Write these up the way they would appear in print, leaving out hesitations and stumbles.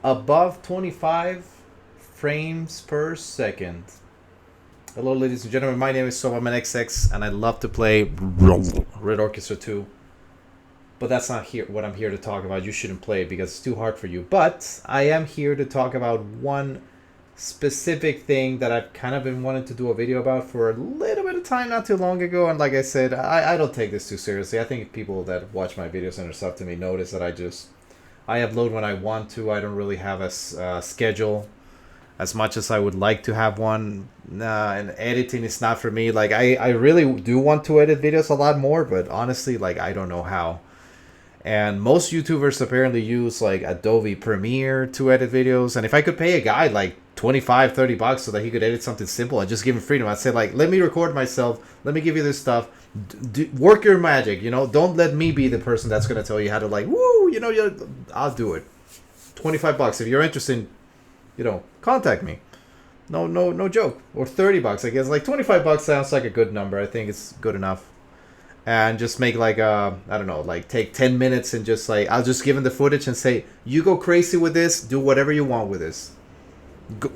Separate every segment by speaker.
Speaker 1: above 25 frames per second. Hello, ladies and gentlemen. My name is twitchsopamanxx, and I love to play Red Orchestra 2. But that's not here what I'm here to talk about. You shouldn't play it because it's too hard for you. But I am here to talk about one specific thing that I've kind of been wanting to do a video about for a little bit of time not too long ago. And like I said, I don't take this too seriously. I think people that watch my videos and are sub to me notice that I upload when I want to. I don't really have a schedule as much as I would like to have one. And editing is not for me. Like I really do want to edit videos a lot more, but honestly, like I don't know how. And most YouTubers apparently use like Adobe Premiere to edit videos. And if I could pay a guy like 25, 30 bucks so that he could edit something simple and just give him freedom, I'd say like, let me record myself. Let me give you this stuff. Work your magic, you know. Don't let me be the person that's going to tell you how to like, woo, you know, I'll do it. 25 bucks. If you're interested, you know, contact me. No joke. Or 30 bucks, I guess. Like 25 bucks sounds like a good number. I think it's good enough. And just make like I don't know, like take 10 minutes and just like I'll just give him the footage and say, you go crazy with this, do whatever you want with this.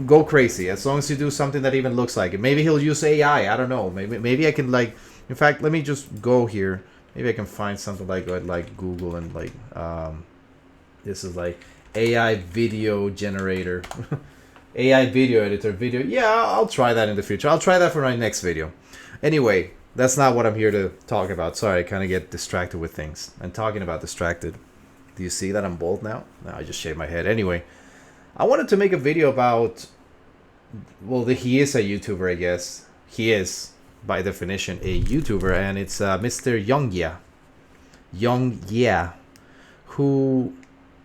Speaker 1: Go crazy as long as you do something that even looks like it. Maybe he'll use AI. I don't know. Maybe I can like. In fact, let me just go here. Maybe I can find something like Google and like this is like AI video generator, AI video editor video. Yeah, I'll try that in the future. I'll try that for my next video. Anyway. That's not what I'm here to talk about. Sorry, I kind of get distracted with things. And talking about distracted, do you see that I'm bald now? No, I just shaved my head. Anyway, I wanted to make a video about, well, he is a YouTuber, I guess. He is, by definition, a YouTuber, and it's Mr. Yongyea. Yongyea, who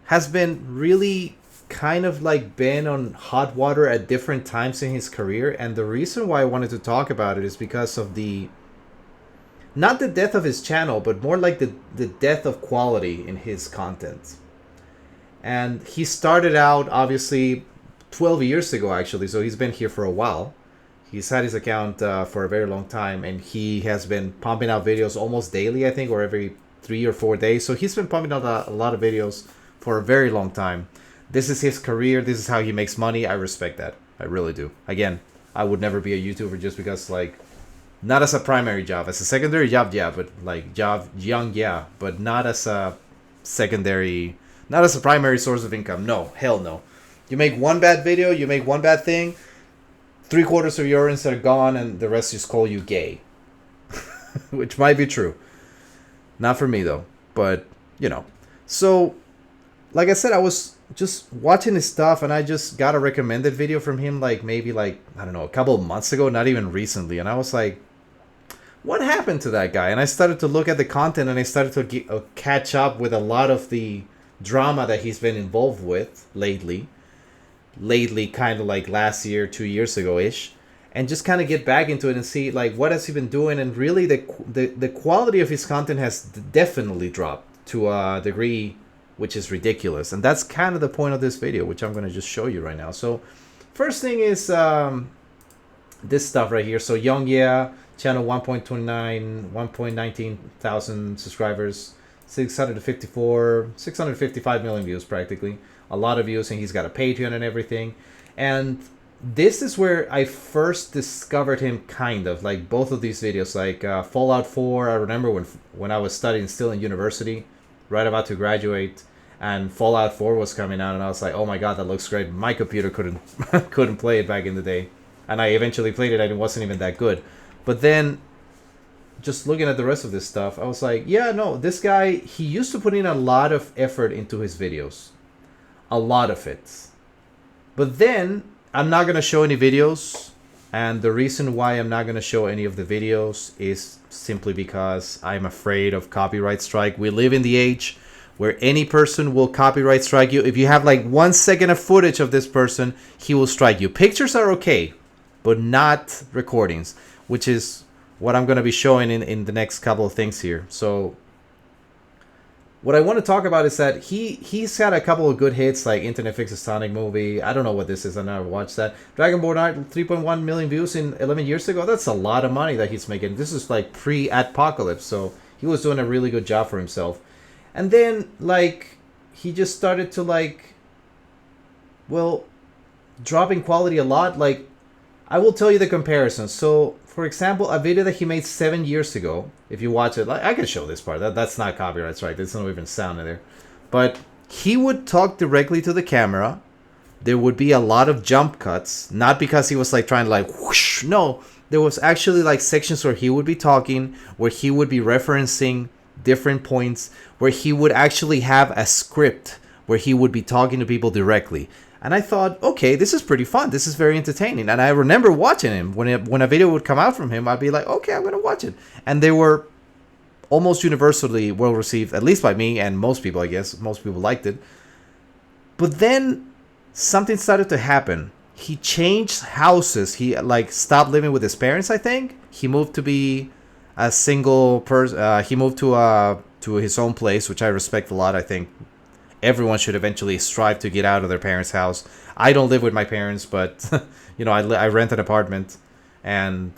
Speaker 1: has been really kind of like been on hot water at different times in his career. And the reason why I wanted to talk about it is because of not the death of his channel, but more like the death of quality in his content. And he started out, obviously, 12 years ago, actually. So he's been here for a while. He's had his account for a very long time. And he has been pumping out videos almost daily, I think, or every 3 or 4 days. So he's been pumping out a lot of videos for a very long time. This is his career. This is how he makes money. I respect that. I really do. Again, I would never be a YouTuber just because, like, not as a primary job. As a secondary job, yeah, but like job, young, yeah, but not as a secondary, not as a primary source of income. No, hell no. You make one bad video, you make one bad thing, 3/4 of your earnings are gone, and the rest just call you gay. Which might be true. Not for me, though. But, you know. So, like I said, I was just watching his stuff, and I just got a recommended video from him, like, maybe, like, I don't know, a couple of months ago, not even recently. And I was like, what happened to that guy? And I started to look at the content, and I started to catch up with a lot of the drama that he's been involved with lately. Lately, kind of like last year, 2 years ago-ish. And just kind of get back into it and see, like, what has he been doing? And really, the quality of his content has definitely dropped to a degree which is ridiculous. And that's kind of the point of this video, which I'm going to just show you right now. So, first thing is this stuff right here. So, Yongyea, channel 1.19 thousand subscribers, 655 million views practically. A lot of views, and he's got a Patreon and everything. And this is where I first discovered him, kind of, like both of these videos, like Fallout 4. I remember when I was studying still in university, right about to graduate, and Fallout 4 was coming out, and I was like, oh my god, that looks great. My computer couldn't play it back in the day, and I eventually played it, and it wasn't even that good. But then, just looking at the rest of this stuff, I was like, yeah, no, this guy, he used to put in a lot of effort into his videos. A lot of it. But then, I'm not going to show any videos, and the reason why I'm not going to show any of the videos is simply because I'm afraid of copyright strike. We live in the age where any person will copyright strike you. If you have like 1 second of footage of this person, he will strike you. Pictures are okay, but not recordings, which is what I'm going to be showing in the next couple of things here. So what I want to talk about is that he's had a couple of good hits, like Internet Fixes Sonic movie. I don't know what this is. I never watched that. Dragon Ball Night, 3.1 million views in 11 years ago. That's a lot of money that he's making. This is like pre-Adpocalypse, so he was doing a really good job for himself. And then, like, he just started to, like, well, dropping quality a lot. Like, I will tell you the comparison. So, for example, a video that he made 7 years ago, if you watch it, like, I can show this part. That's not copyrights, right? There's no even sound in there. But he would talk directly to the camera. There would be a lot of jump cuts, not because he was like trying to like whoosh. No, there was actually like sections where he would be talking, where he would be referencing different points, where he would actually have a script where he would be talking to people directly. And I thought, okay, this is pretty fun. This is very entertaining. And I remember watching him when a video would come out from him. I'd be like, okay, I'm gonna watch it. And they were almost universally well received, at least by me and most people. I guess most people liked it. But then something started to happen. He changed houses. He like stopped living with his parents. I think he moved to be a single person. He moved to his own place, which I respect a lot. I think everyone should eventually strive to get out of their parents' house. I don't live with my parents, but you know, I rent an apartment, and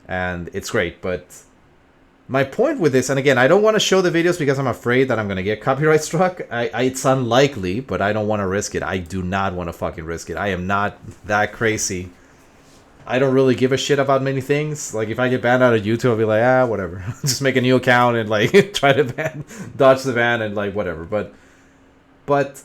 Speaker 1: it's great. But my point with this, and again, I don't want to show the videos because I'm afraid that I'm going to get copyright struck. It's unlikely, but I don't want to risk it. I do not want to fucking risk it. I am not that crazy. I don't really give a shit about many things. Like, if I get banned out of YouTube, I'll be like, whatever. Just make a new account and, like, try to dodge the ban and, like, whatever. But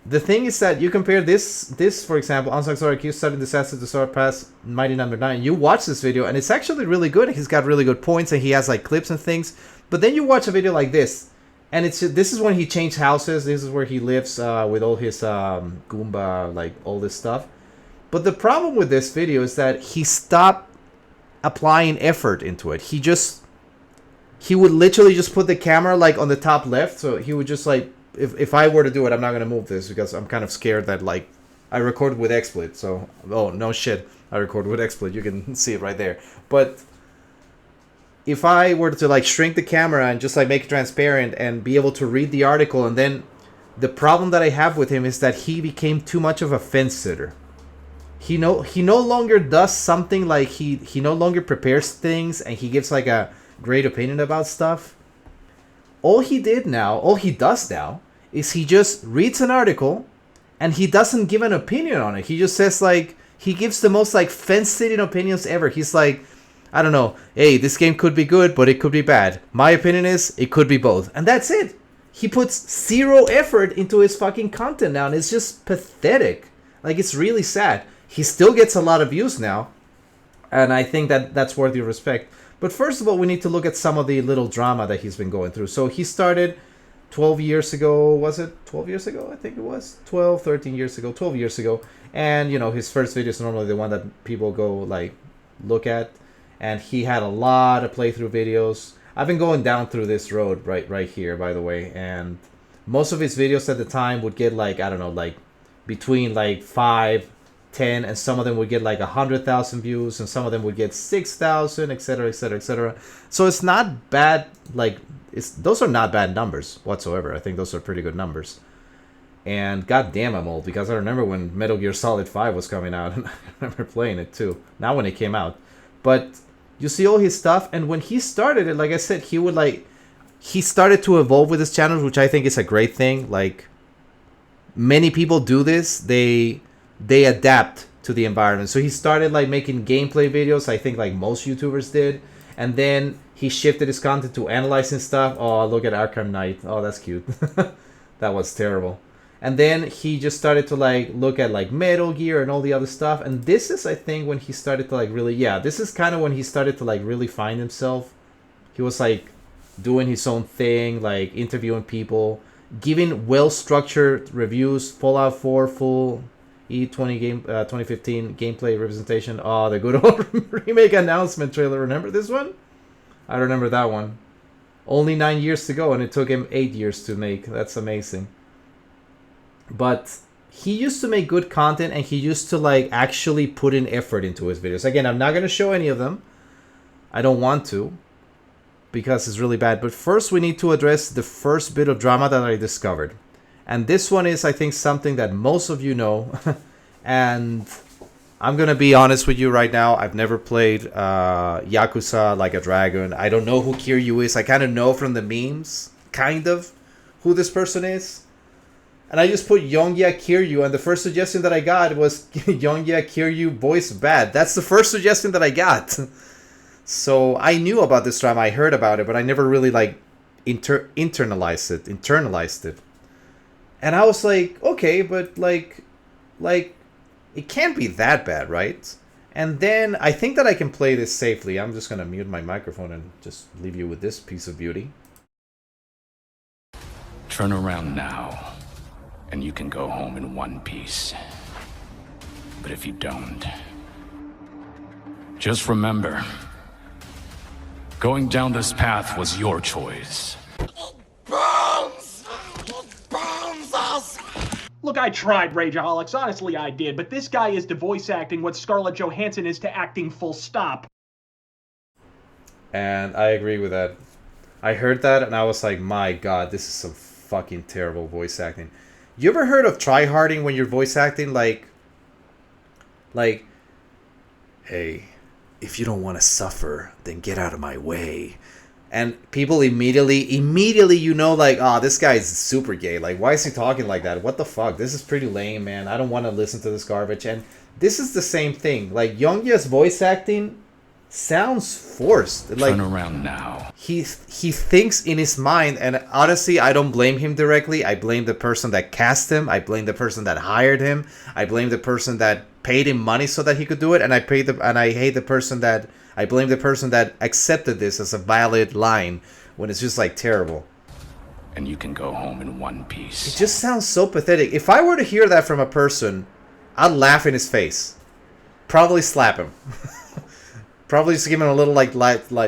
Speaker 1: the thing is that you compare this for example, Unsung Story accused sudden disaster to Sword Pass Mighty Number 9. You watch this video and it's actually really good. He's got really good points and he has like clips and things. But then you watch a video like this, and this is when he changed houses. This is where he lives with all his Goomba, like all this stuff. But the problem with this video is that he stopped applying effort into it. He would literally just put the camera like on the top left, so he would just like, if I were to do it, I'm not going to move this because I'm kind of scared that, like, I record with XSplit. So, oh, no shit. I record with XSplit. You can see it right there. But if I were to, like, shrink the camera and just, like, make it transparent and be able to read the article, and then the problem that I have with him is that he became too much of a fence sitter. He no longer does something, like, he no longer prepares things and he gives, like, a great opinion about stuff. All he does now is he just reads an article and he doesn't give an opinion on it. He just says, like, he gives the most like fence-sitting opinions ever. He's like, I don't know, hey, this game could be good, but it could be bad. My opinion is it could be both. And that's it. He puts zero effort into his fucking content now, and it's just pathetic. Like, it's really sad. He still gets a lot of views now, and I think that that's worthy of respect. But first of all, we need to look at some of the little drama that he's been going through. So he started 12 years ago. Was it 12 years ago? I think it was 12, 13 years ago, 12 years ago. And, you know, his first video is normally the one that people go, like, look at. And he had a lot of playthrough videos. I've been going down through this road right here, by the way. And most of his videos at the time would get, like, I don't know, like, between, like, 5, 10, and some of them would get like 100,000 views, and some of them would get 6,000, etc., etc., etc. So it's not bad. Like, those are not bad numbers whatsoever. I think those are pretty good numbers. And goddamn, I'm old because I remember when Metal Gear Solid 5 was coming out, and I remember playing it too. Not when it came out, but you see all his stuff. And when he started it, like I said, he started to evolve with his channels, which I think is a great thing. Like, many people do this. They adapt to the environment. So he started like making gameplay videos, I think like most YouTubers did. And then he shifted his content to analyzing stuff. Oh, look at Arkham Knight. Oh, that's cute. That was terrible. And then he just started to like look at like Metal Gear and all the other stuff. And this is, I think, when he started to like really, this is kind of when he started to like really find himself. He was like doing his own thing, like interviewing people, giving well-structured reviews. Fallout 4 full E20 game 2015 gameplay representation. Oh, the good old remake announcement trailer. Remember this one? I remember that one. Only 9 years to go, and it took him 8 years to make. That's amazing. But he used to make good content, and he used to like actually put in effort into his videos. Again, I'm not going to show any of them. I don't want to, because it's really bad. But first, we need to address the first bit of drama that I discovered. And this one is, I think, something that most of you know. And I'm going to be honest with you right now. I've never played Yakuza Like a Dragon. I don't know who Kiryu is. I kind of know from the memes, kind of, who this person is. And I just put Yongyea Kiryu, and the first suggestion that I got was Yongyea Kiryu voice bad. That's the first suggestion that I got. So I knew about this drama, I heard about it, but I never really like internalized it. And I was like, okay, but like it can't be that bad, right? And then I think that I can play this safely. I'm just gonna mute my microphone and just leave you with this piece of beauty.
Speaker 2: Turn around now, and you can go home in one piece. But if you don't, just remember, going down this path was your choice.
Speaker 3: Burns! It burns us!
Speaker 4: Look, I tried, Rageaholics. Honestly, I did. But this guy is to voice acting what Scarlett Johansson is to acting full stop.
Speaker 1: And I agree with that. I heard that and I was like, my god, this is some fucking terrible voice acting. You ever heard of tryharding when you're voice acting? Like, hey, if you don't want to suffer, then get out of my way. And people immediately, you know, like, oh, this guy is super gay. Like, why is he talking like that? What the fuck? This is pretty lame, man. I don't want to listen to this garbage. And this is the same thing. Like, Yongyea's voice acting sounds forced. Like,
Speaker 2: turn around now.
Speaker 1: He thinks in his mind, and honestly, I don't blame him directly. I blame the person that cast him. I blame the person that hired him. I blame the person that paid him money so that he could do it. And I hate the person that. I blame the person that accepted this as a valid line when it's just like terrible.
Speaker 2: And you can go home in one piece.
Speaker 1: It just sounds so pathetic. If I were to hear that from a person, I'd laugh in his face. Probably slap him. Probably just give him a little like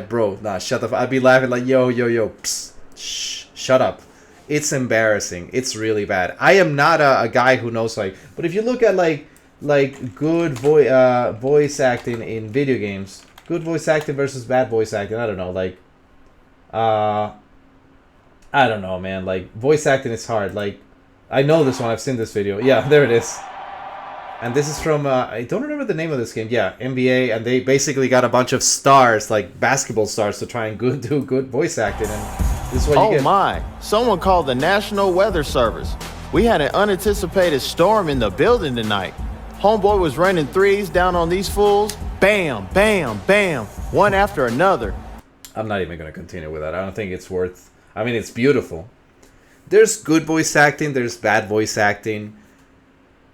Speaker 1: bro, nah, shut the fuck. I'd be laughing like, yo, psst, shh, shut up. It's embarrassing. It's really bad. I am not a guy who knows like, but if you look at like good voice acting in video games, good voice acting versus bad voice acting, I don't know, like, I don't know, man. Like, voice acting is hard. Like, I know this one. I've seen this video. Yeah, there it is. And this is from, I don't remember the name of this game. Yeah, NBA. And they basically got a bunch of stars, like basketball stars, to try and do good voice acting. And this is what you get.
Speaker 5: Oh my, someone called the National Weather Service. We had an unanticipated storm in the building tonight. Homeboy was running threes down on these fools. Bam, bam, bam, one after another.
Speaker 1: I'm not even going to continue with that. I don't think it's worth... I mean, it's beautiful. There's good voice acting. There's bad voice acting.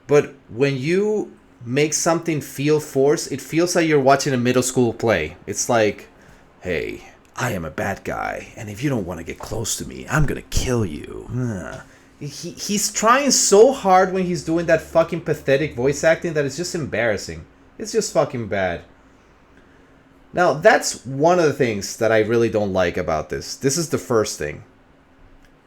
Speaker 1: But when you make something feel forced, it feels like you're watching a middle school play. It's like, hey, I am a bad guy. And if you don't want to get close to me, I'm going to kill you. He's trying so hard when he's doing that fucking pathetic voice acting that it's just embarrassing. It's just fucking bad. Now, that's one of the things that I really don't like about this. This is the first thing.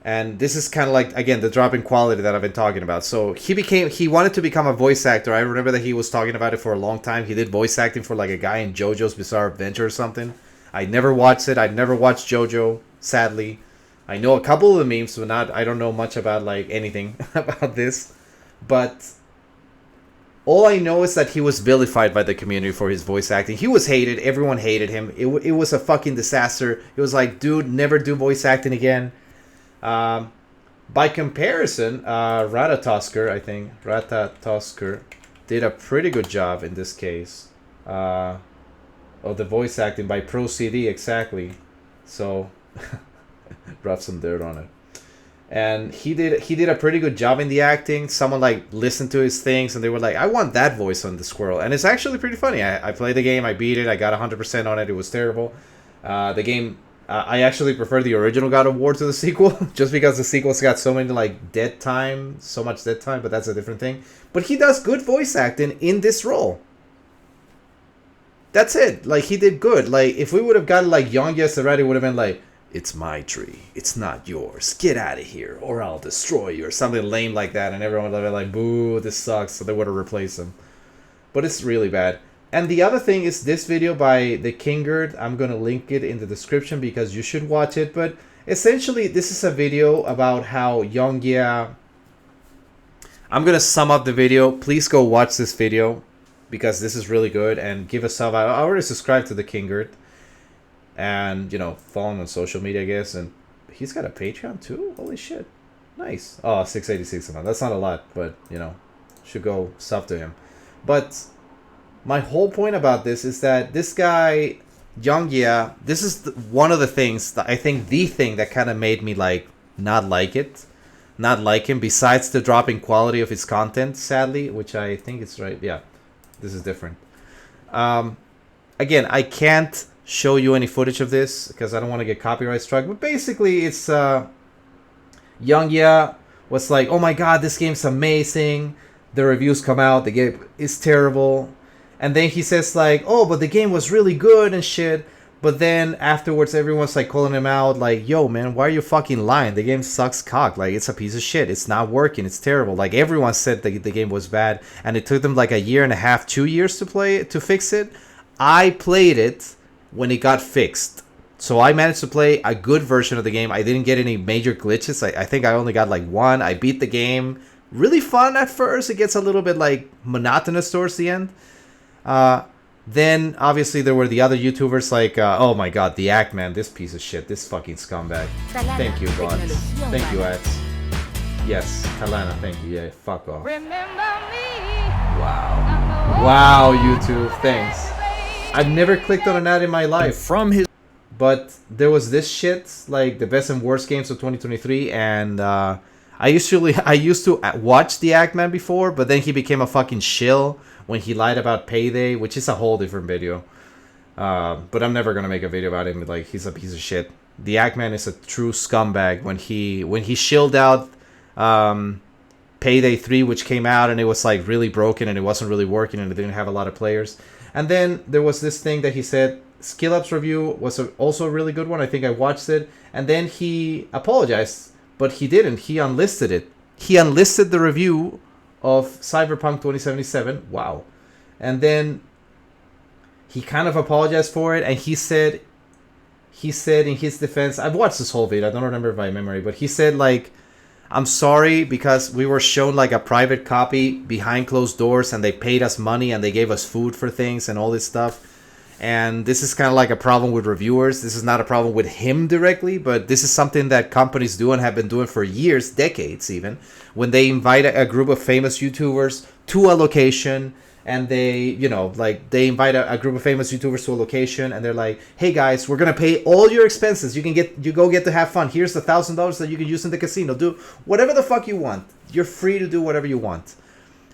Speaker 1: And this is kind of like, again, the drop in quality that I've been talking about. So he wanted to become a voice actor. I remember that he was talking about it for a long time. He did voice acting for like a guy in JoJo's Bizarre Adventure or something. I never watched it. I've never watched JoJo, sadly. I know a couple of the memes, but I don't know much about like anything about this. But all I know is that he was vilified by the community for his voice acting. He was hated. Everyone hated him. It was a fucking disaster. It was like, dude, never do voice acting again. By comparison, Ratatosker did a pretty good job in this case of the voice acting by Pro CD, exactly. So, rub some dirt on it. And he did a pretty good job in the acting. Someone like listened to his things and they were like, I want that voice on the squirrel. And it's actually pretty funny. I played the game, I beat it, I got 100% on it. It was terrible. The game, I actually prefer the original God of War to the sequel, just because the sequel's got so many like so much dead time, but that's a different thing. But he does good voice acting in this role. That's it. Like, he did good. Like, if we would have gotten like Yongyea already, would have been like, it's my tree, it's not yours, get out of here or I'll destroy you, or something lame like that, and everyone would have been like, boo, this sucks, so they would have replaced him. But it's really bad. And the other thing is this video by the Kingard. I'm gonna link it in the description because you should watch it. But essentially, this is a video about how Yongyea... I'm gonna sum up the video. Please go watch this video because this is really good, and give a sub. I already subscribed to the Kingard. And, you know, follow him on social media, I guess. And he's got a Patreon too? Holy shit. Nice. Oh, 686 amount. That's not a lot, but, you know, should go sub to him. But my whole point about this is that this guy, Yongyea, this is one of the things that I think the thing that kind of made me, like, not like him, besides the dropping quality of his content, sadly, which I think is right. Yeah, this is different. Again, I can't show you any footage of this because I don't want to get copyright struck, but basically it's Yongyea was like, oh my god, this game's amazing, the reviews come out, the game is terrible, and then he says like, oh, but the game was really good and shit. But then afterwards, everyone's like calling him out, like, yo, man, why are you fucking lying? The game sucks cock. Like, it's a piece of shit. It's not working. It's terrible. Like, everyone said the game was bad, and it took them like 1.5 years, 2 years to play it, to fix it. I played it when it got fixed. So I managed to play a good version of the game. I didn't get any major glitches. I think I only got like one. I beat the game. Really fun at first. It gets a little bit like monotonous towards the end. Then, obviously, there were the other YouTubers like, oh my god, the Act Man, this piece of shit, this fucking scumbag. Thank you, God. Thank you, Act. Yes, Kalana, thank you. Yeah, fuck off. Wow. Wow, YouTube, thanks. I've never clicked on an ad in my life.
Speaker 5: From his...
Speaker 1: But there was this shit, like the best and worst games of 2023, and I used to watch the Act Man before, but then he became a fucking shill when he lied about Payday, which is a whole different video. But I'm never gonna make a video about him. Like, he's a piece of shit. The Act Man is a true scumbag. When he shilled out Payday 3, which came out and it was like really broken and it wasn't really working and it didn't have a lot of players. And then there was this thing that he said, Skill Up's review was also a really good one. I think I watched it. And then he apologized, but he didn't. He unlisted it. He unlisted the review of Cyberpunk 2077. Wow. And then he kind of apologized for it, and he said in his defense, I've watched this whole video, I don't remember by memory, but he said like, I'm sorry because we were shown like a private copy behind closed doors and they paid us money and they gave us food for things and all this stuff. And this is kind of like a problem with reviewers. This is not a problem with him directly, but this is something that companies do and have been doing for years, decades even. When they invite a group of famous YouTubers to a location and they, you know, like they invite a group of famous YouTubers to a location and they're like, hey guys, we're going to pay all your expenses. You go get to have fun. Here's the $1,000 that you can use in the casino. Do whatever the fuck you want. You're free to do whatever you want.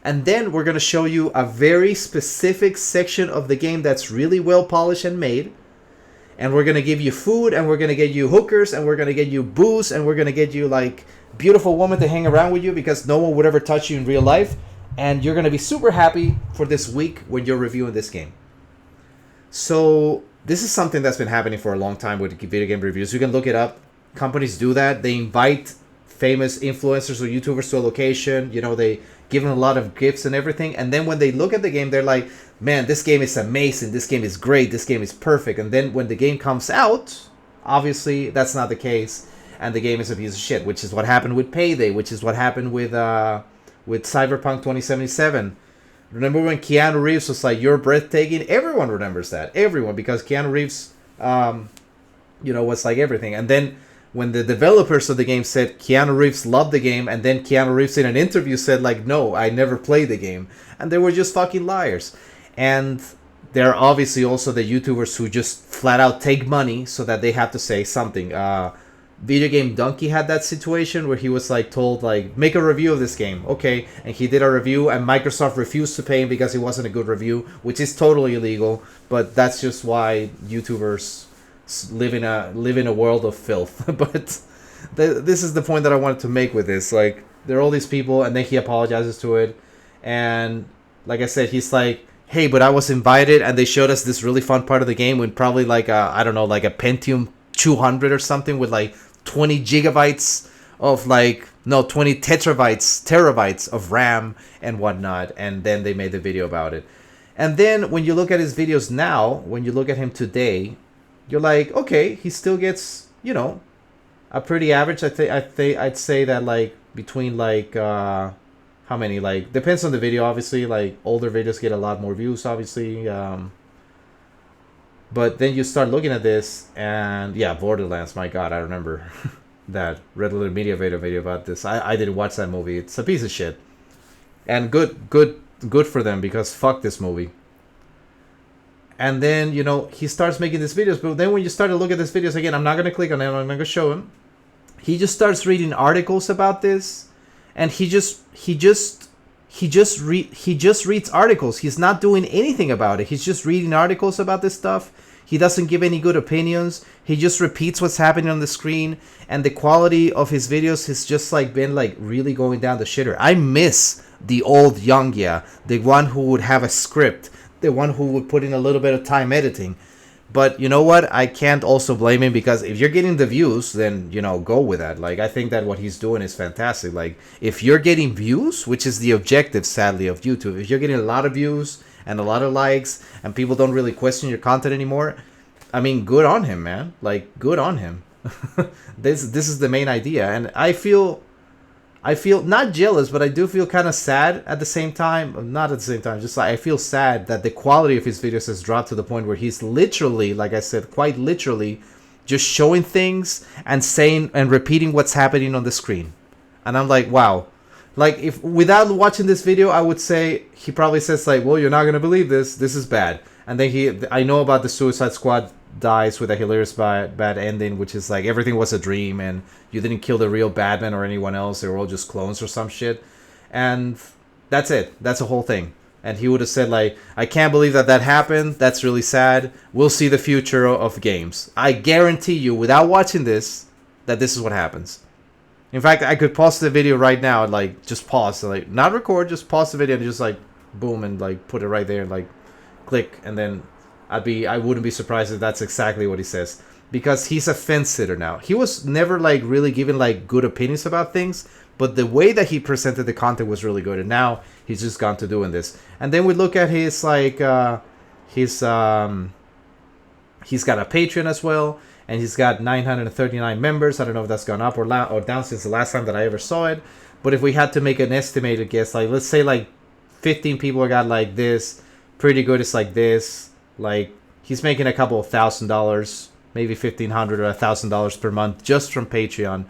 Speaker 1: And then we're going to show you a very specific section of the game that's really well polished and made. And we're going to give you food, and we're going to get you hookers, and we're going to get you booze, and we're going to get you like beautiful women to hang around with you because no one would ever touch you in real life. And you're going to be super happy for this week when you're reviewing this game. So this is something that's been happening for a long time with video game reviews. You can look it up. Companies do that. They invite famous influencers or YouTubers to a location. You know, they give them a lot of gifts and everything. And then when they look at the game, they're like, man, this game is amazing. This game is great. This game is perfect. And then when the game comes out, obviously that's not the case. And the game is a piece of shit, which is what happened with Payday, which is what happened with Cyberpunk 2077. Remember when Keanu Reeves was like, you're breathtaking? Everyone remembers that. Everyone, because Keanu Reeves, you know, was like everything. And then when the developers of the game said Keanu Reeves loved the game, and then Keanu Reeves in an interview said like, no, I never played the game. And they were just fucking liars. And there are obviously also the YouTubers who just flat out take money so that they have to say something. Video Game Donkey had that situation where he was like told like, make a review of this game. Okay. And he did a review and Microsoft refused to pay him because it wasn't a good review, which is totally illegal. But that's just why YouTubers live in a world of filth. But this is the point that I wanted to make with this. Like, there are all these people, and then he apologizes to it, and like I said, he's like, hey, but I was invited and they showed us this really fun part of the game with probably like a, I don't know, like a Pentium 200 or something with like 20 gigabytes of like, no, 20 terabytes of RAM and whatnot. And then they made the video about it. And then when you look at his videos now, when you look at him today, you're like, okay, he still gets, you know, a pretty average. I'd say that like between like, how many, like, depends on the video, obviously. Like, older videos get a lot more views, obviously. But then you start looking at this, and yeah, Borderlands, my god, I remember. that Red Letter Media made a video about this. I didn't watch that movie. It's a piece of shit. And good for them, because fuck this movie. And then, you know, he starts making these videos. But then when you start to look at these videos again, I'm not going to click on it. I'm not going to show him. He just starts reading articles about this. And he just reads articles. He's not doing anything about it. He's just reading articles about this stuff. He doesn't give any good opinions. He just repeats what's happening on the screen. And the quality of his videos has just like been like really going down the shitter. I miss the old Yongyea, the one who would have a script, the one who would put in a little bit of time editing. But you know what? I can't also blame him, because if you're getting the views, then, you know, go with that. Like, I think that what he's doing is fantastic. Like, if you're getting views, which is the objective, sadly, of YouTube, if you're getting a lot of views and a lot of likes and people don't really question your content anymore, I mean, good on him, man. Like, good on him. This is the main idea. And I feel not jealous, but I do feel kind of sad at the same time. Not at the same time, just like I feel sad that the quality of his videos has dropped to the point where he's literally, like I said, quite literally just showing things and saying and repeating what's happening on the screen. And I'm like, wow. Like, if without watching this video, I would say he probably says like, well, you're not going to believe this. This is bad. And then I know about the Suicide Squad dies with a hilarious bad ending, which is like everything was a dream and you didn't kill the real Batman or anyone else. They were all just clones or some shit. And that's it. That's the whole thing. And he would have said like, I can't believe that happened. That's really sad. We'll see the future of games. I guarantee you, without watching this, that this is what happens. In fact, I could pause the video right now and like just pause, like not record, just pause the video and just like boom and like put it right there and like click, and then I wouldn't be surprised if that's exactly what he says, because he's a fence sitter now. He was never like really giving like good opinions about things, but the way that he presented the content was really good, and now he's just gone to doing this. And then we look at his like he's got a Patreon as well, and he's got 939 members. I don't know if that's gone up or down since the last time that I ever saw it, but if we had to make an estimated guess, like let's say like 15 people got like this, Pretty Good is like this. Like, he's making a couple of $1,000, maybe $1,500 or $1,000 per month just from Patreon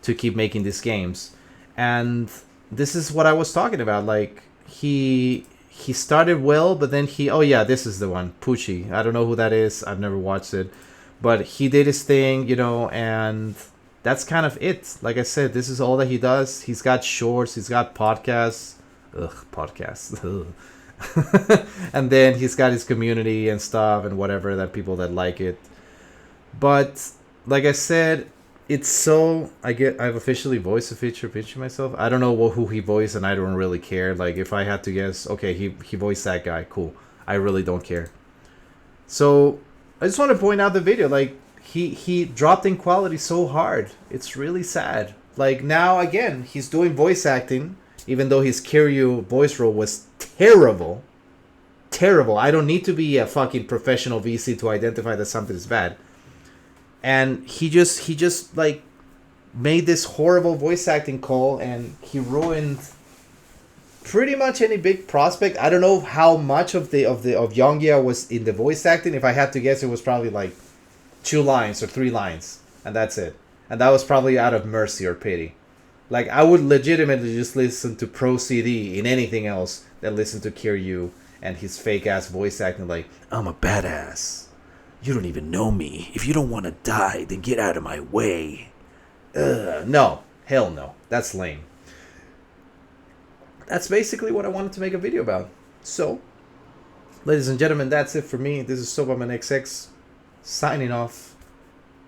Speaker 1: to keep making these games. And this is what I was talking about. Like, he started well, but then oh yeah, this is the one, Poochie. I don't know who that is. I've never watched it, but he did his thing, you know, and that's kind of it. Like I said, this is all that he does. He's got shorts, he's got podcasts. Podcasts. And then he's got his community and stuff and whatever, that people that like it. But like I said, it's so I've officially voiced a picture myself. I don't know who he voiced, and I don't really care. Like, if I had to guess, okay, he voiced that guy, cool. I really don't care. So I just want to point out the video. Like, he dropped in quality so hard. It's really sad. Like, now again, he's doing voice acting, even though his Kiryu voice role was terrible. Terrible. I don't need to be a fucking professional VC to identify that something is bad. And he just like made this horrible voice acting call, and he ruined pretty much any big prospect. I don't know how much of Yongyea was in the voice acting. If I had to guess, it was probably like 2 lines or 3 lines, and that's it. And that was probably out of mercy or pity. Like, I would legitimately just listen to Pro CD in anything else than listen to Kiryu and his fake ass voice acting like, I'm a badass. You don't even know me. If you don't want to die, then get out of my way. No. Hell no. That's lame. That's basically what I wanted to make a video about. So, ladies and gentlemen, that's it for me. This is SopamanXx signing off.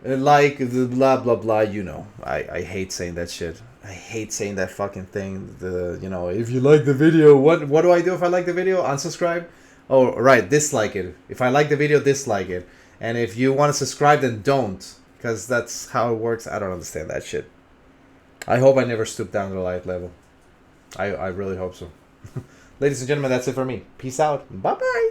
Speaker 1: Like the blah blah blah, you know. I hate saying that shit. I hate saying that fucking thing. You know, if you like the video, what do I do if I like the video? Unsubscribe? Oh, right, dislike it. If I like the video, dislike it. And if you want to subscribe, then don't. Because that's how it works. I don't understand that shit. I hope I never stoop down to the light level. I really hope so. Ladies and gentlemen, that's it for me. Peace out. Bye-bye.